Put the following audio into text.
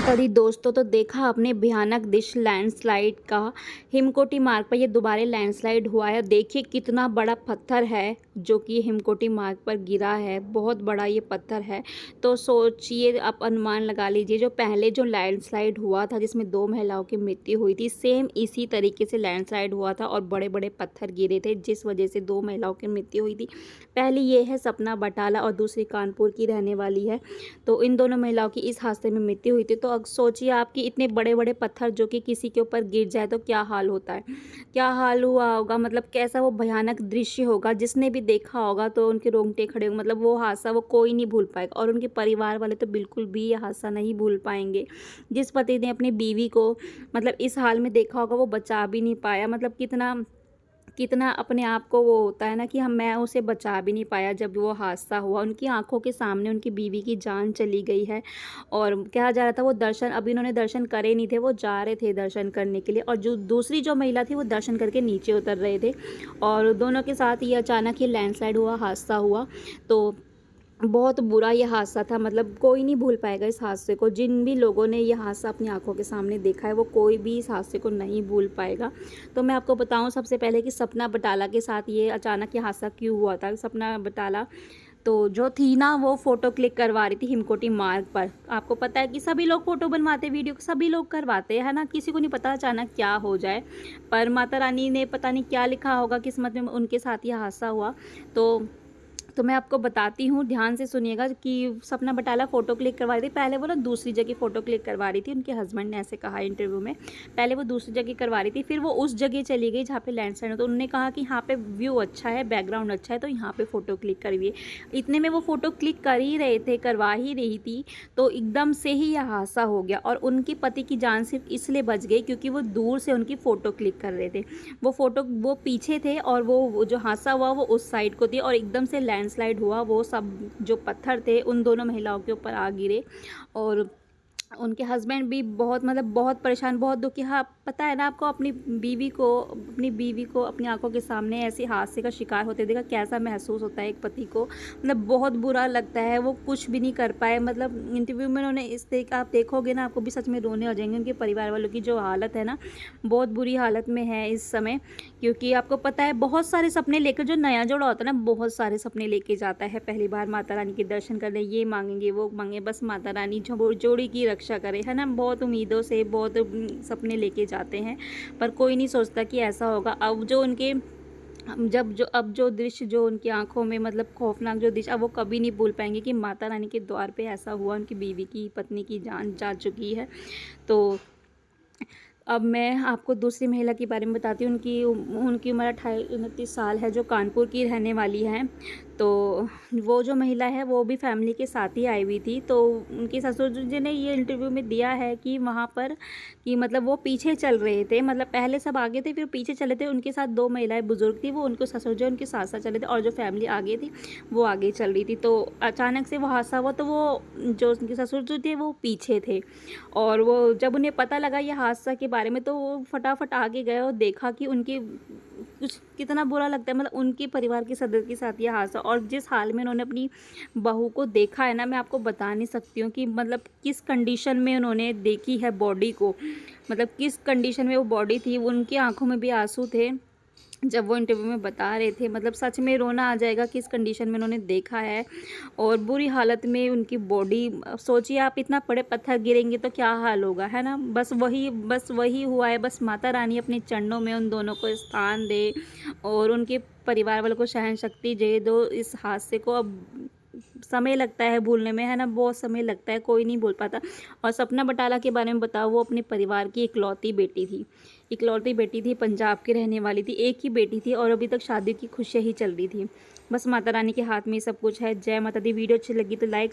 माता दी दोस्तों, तो देखा आपने भयानक दृश्य लैंडस्लाइड का। हिमकोटी मार्ग पर ये दोबारा लैंडस्लाइड हुआ है। देखिए कितना बड़ा पत्थर है जो कि हिमकोटी मार्ग पर गिरा है। बहुत बड़ा ये पत्थर है। तो सोचिए, आप अनुमान लगा लीजिए, जो पहले जो लैंडस्लाइड हुआ था जिसमें 2 महिलाओं की मृत्यु हुई थी, सेम इसी तरीके से लैंडस्लाइड हुआ था और बड़े बड़े पत्थर गिरे थे जिस वजह से 2 महिलाओं की मृत्यु हुई थी। पहली ये है सपना बटाला और दूसरी कानपुर की रहने वाली है। तो इन दोनों महिलाओं की इस हादसे में मृत्यु हुई थी। तो अब सोचिए आपकी इतने बड़े बड़े पत्थर जो कि किसी के ऊपर गिर जाए तो क्या हाल होता है, क्या हाल हुआ होगा, मतलब कैसा वो भयानक दृश्य होगा। जिसने भी देखा होगा तो उनके रोंगटे खड़े होंगे। मतलब वो हादसा वो कोई नहीं भूल पाएगा और उनके परिवार वाले तो बिल्कुल भी ये हादसा नहीं भूल पाएंगे। जिस पति ने अपनी बीवी को मतलब इस हाल में देखा होगा वो बचा भी नहीं पाया। मतलब कितना कितना अपने आप को वो होता है ना कि मैं उसे बचा भी नहीं पाया। जब वो हादसा हुआ उनकी आंखों के सामने उनकी बीवी की जान चली गई है। और कहा जा रहा था वो दर्शन, अभी उन्होंने दर्शन करे नहीं थे, वो जा रहे थे दर्शन करने के लिए और जो दूसरी जो महिला थी वो दर्शन करके नीचे उतर रहे थे और दोनों के साथ ये अचानक ही लैंडस्लाइड हुआ, हादसा हुआ। तो बहुत बुरा ये हादसा था। मतलब कोई नहीं भूल पाएगा इस हादसे को। जिन भी लोगों ने ये हादसा अपनी आंखों के सामने देखा है वो कोई भी इस हादसे को नहीं भूल पाएगा। तो मैं आपको बताऊं सबसे पहले कि सपना बटाला के साथ ये अचानक ये हादसा क्यों हुआ था। सपना बटाला तो जो थी ना वो फ़ोटो क्लिक करवा रही थी हिमकोटी मार्ग पर। आपको पता है कि सभी लोग फ़ोटो बनवाते, वीडियो सभी लोग करवाते हैं ना, किसी को नहीं पता अचानक क्या हो जाए। पर माता रानी ने पता नहीं क्या लिखा होगा किस्मत में, उनके साथ ये हादसा हुआ। तो मैं आपको बताती हूँ, ध्यान से सुनिएगा कि सपना बटाला फ़ोटो क्लिक करवा रही थी। पहले वो ना दूसरी जगह फ़ोटो क्लिक करवा रही थी, उनके हस्बैंड ने ऐसे कहा इंटरव्यू में। पहले वो दूसरी जगह करवा रही थी, फिर वो उस जगह चली गई जहाँ पे लैंडस्लाइड हो। तो उन्होंने कहा कि यहाँ पे व्यू अच्छा है, बैकग्राउंड अच्छा है, तो यहाँ पे फ़ोटो क्लिक करिए। इतने में वो फ़ोटो क्लिक कर ही रहे थे, करवा ही रही थी, तो एकदम से ही यह हादसा हो गया। और उनके पति की जान सिर्फ इसलिए बच गई क्योंकि वो दूर से उनकी फ़ोटो क्लिक कर रहे थे। वो पीछे थे और वो जो हादसा हुआ वो उस साइड को थी और एकदम से लैंडस्लाइड हुआ। वो सब जो पत्थर थे उन दोनों महिलाओं के ऊपर आ गिरे और उनके हस्बैंड भी बहुत मतलब बहुत परेशान, बहुत दुखी। हाँ, पता है ना आपको, अपनी बीवी को अपनी आंखों के सामने ऐसे हादसे का शिकार होते देखा कैसा महसूस होता है एक पति को। मतलब बहुत बुरा लगता है। वो कुछ भी नहीं कर पाए। मतलब इंटरव्यू में उन्होंने आप देखोगे ना आपको भी सच में रोने आ जाएंगे। उनके परिवार वालों की जो हालत है ना, बहुत बुरी हालत में है इस समय। क्योंकि आपको पता है बहुत सारे सपने लेकर जो नया जोड़ा होता है ना, बहुत सारे सपने लेके जाता है पहली बार माता रानी के दर्शन करने। ये मांगेंगे वो मांगे, बस माता रानी जोड़ी की रक्षा करे, है ना। बहुत उम्मीदों से बहुत सपने लेके जाते हैं पर कोई नहीं सोचता कि ऐसा होगा। अब जो दृश्य जो उनकी आंखों में मतलब खौफनाक जो दृश्य, अब वो कभी नहीं भूल पाएंगे कि माता रानी के द्वार पे ऐसा हुआ। उनकी बीवी की, पत्नी की जान जा चुकी है। तो अब मैं आपको दूसरी महिला के बारे में बताती हूँ। उनकी उम्र 28-29 साल है, जो कानपुर की रहने वाली है। तो वो जो महिला है वो भी फैमिली के साथ ही आई हुई थी। तो उनके ससुर जी ने ये इंटरव्यू में दिया है कि वहाँ पर कि मतलब वो पीछे चल रहे थे, मतलब पहले सब आगे थे फिर पीछे चले थे। उनके साथ 2 महिलाएं बुजुर्ग थी, वो उनको ससुर जी उनके साथ साथ चले थे और जो फैमिली आगे थी वो आगे चल रही थी। तो अचानक से वो हादसा हुआ तो वो जो उनके ससुर जी थे वो पीछे थे और वो जब उन्हें पता लगा ये हादसा के बारे में तो वो फटाफट आगे गए और देखा कि उनकी कुछ कितना बुरा लगता है। मतलब उनके परिवार के सदस्य के साथ ये हादसा, और जिस हाल में उन्होंने अपनी बहू को देखा है ना, मैं आपको बता नहीं सकती हूँ कि मतलब किस कंडीशन में उन्होंने देखी है बॉडी को। मतलब किस कंडीशन में वो बॉडी थी। उनकी आंखों में भी आंसू थे जब वो इंटरव्यू में बता रहे थे। मतलब सच में रोना आ जाएगा किस कंडीशन में उन्होंने देखा है और बुरी हालत में उनकी बॉडी। सोचिए आप, इतना बड़े पत्थर गिरेंगे तो क्या हाल होगा, है ना। बस वही हुआ है। बस माता रानी अपने चरणों में उन दोनों को स्थान दे और उनके परिवार वालों को सहन शक्ति दे दो। इस हादसे को अब समय लगता है भूलने में, है ना, बहुत समय लगता है, कोई नहीं भूल पाता। और सपना बटाला के बारे में बताओ, वो अपने परिवार की इकलौती बेटी थी, पंजाब की रहने वाली थी, एक ही बेटी थी और अभी तक शादी की खुशियाँ ही चल रही थी। बस माता रानी के हाथ में ही सब कुछ है। जय माता दी। वीडियो अच्छी लगी तो लाइक